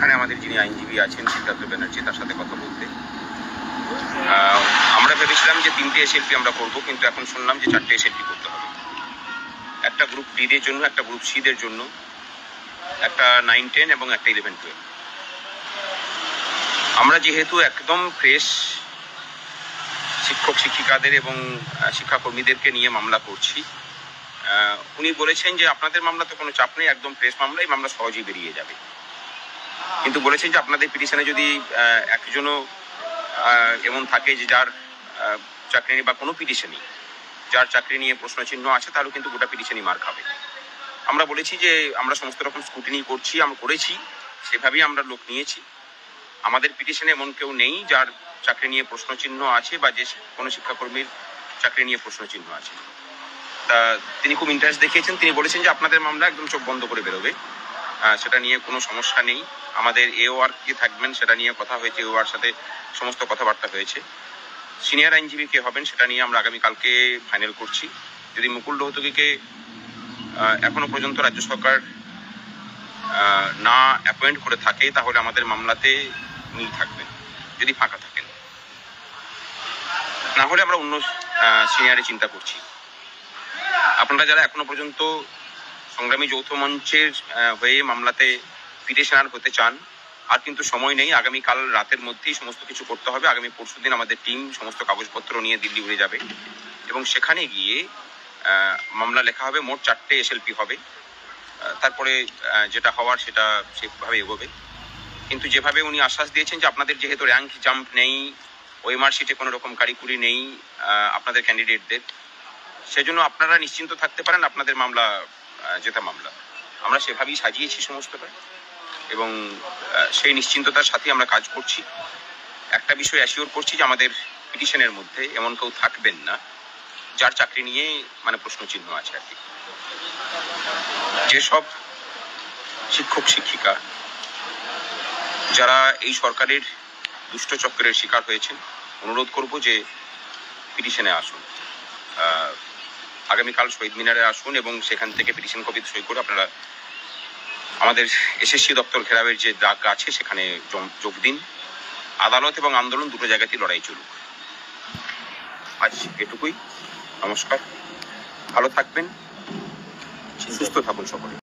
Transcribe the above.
এখানে আমাদের যিনি আইনজীবী আছেন সিদ্ধার্থ ব্যানার্জি, তার সাথে কথা বলতে। আমরা ভেবেছিলাম যে 3টে এসএলপি আমরা করবো, কিন্তু এখন শুনলাম যে 4টে এসএলপি করতে হবে। একটা গ্রুপ ডিদের জন্য, একটা গ্রুপ সিদের জন্য, একটা 9-10 এবং একটা 11-12। আমরা যেহেতু একদম ফ্রেশ শিক্ষক শিক্ষিকাদের এবং শিক্ষাকর্মীদেরকে নিয়ে মামলা করছি, উনি বলেছেন যে আপনাদের মামলা তো কোনো চাপ নেই, একদম ফ্রেশ মামলা, এই মামলা সহজেই বেরিয়ে যাবে। কিন্তু বলেছেন যে আপনাদের পিটিশনে যদি একজনও এমন থাকে যে যার চাকরি বা কোনো পিটিশনই যার চাকরি নিয়ে প্রশ্ন চিহ্ন আছে, তাহলে কিন্তু গোটা পিটিশনই মার খাবে। আমরা বলেছি যে আমরা সমস্ত রকম স্ক্রুটিনি করছি, আমরা করেছি, সেভাবেই আমরা লোক নিয়েছি। আমাদের পিটিশনে এমন কেউ নেই যার চাকরি নিয়ে প্রশ্ন চিহ্ন আছে বা যে কোনো শিক্ষাকর্মীর চাকরি নিয়ে প্রশ্ন চিহ্ন আছে। তা তিনি খুব ইন্টারেস্ট দেখিয়েছেন। তিনি বলেছেন যে আপনাদের মামলা একদম চোখ বন্ধ করে বেরোবে, সেটা নিয়ে কোনো সমস্যা নেই। আমাদের এওআর কে থাকবেন সেটা নিয়ে কথা হয়েছে, এওআর সাথে সমস্ত কথাবার্তা হয়েছে। সিনিয়র আইনজীবী কে হবেন সেটা নিয়ে আমরা আগামীকালকে ফাইনাল করছি। যদি মুকুল রোহতগিকে এখনো পর্যন্ত রাজ্য সরকার না অ্যাপয়েন্ট করে থাকে, তাহলে আমাদের মামলাতে উনি থাকবেন যদি ফাঁকা থাকেন। না হলে আমরা অন্য সিনিয়রে চিন্তা করছি। আপনারা যারা এখনো পর্যন্ত সংগ্রামী যৌথ মঞ্চের হয়ে মামলাতে পিটিশনার হতে চান, আর কিন্তু সময় নেই। আগামীকাল রাতের মধ্যেই সমস্ত কিছু করতে হবে। আগামী পরশুদিন আমাদের টিম সমস্ত কাগজপত্র নিয়ে দিল্লি উড়ে যাবে এবং সেখানে গিয়ে মামলা লেখা হবে। মোট 4টে এসএলপি হবে। তারপরে যেটা হওয়ার সেটা সেভাবে এগোবে। কিন্তু যেভাবে উনি আশ্বাস দিয়েছেন যে আপনাদের যেহেতু র্যাঙ্ক জাম্প নেই, ওএমআর শিটে কোনো রকম কারিকুরি নেই আপনাদের ক্যান্ডিডেটদের, সেজন্য আপনারা নিশ্চিন্ত থাকতে পারেন, আপনাদের মামলা জেতা মামলা। আমরা সেভাবেই সাজিয়েছি সমস্তটা এবং সেই নিশ্চিন্ততার সাথে আমরা কাজ করছি। একটা বিষয় অ্যাসিওর করছি যে আমাদের পিটিশনের মধ্যে এমন কেউ থাকবেন না যার চাকরি নিয়ে প্রশ্ন চিহ্ন আছে আর কি। যেসব শিক্ষক শিক্ষিকা যারা এই সরকারের দুষ্ট চক্রের শিকার হয়েছেন, অনুরোধ করব যে পিটিশনে আসুন। আগামীকাল শহীদ মিনারে আসুন এবং সেখান থেকে পিটিশন কপি সই করে আপনারা আমাদের এসএসসি দপ্তর ঘেরাওয়ের যে ডাক আছে সেখানে যোগ দিন। আদালত এবং আন্দোলন দুটো জায়গাতেই লড়াই চলুক। আজ এটুকুই। নমস্কার, ভালো থাকবেন, সুস্থ থাকুন সকলে।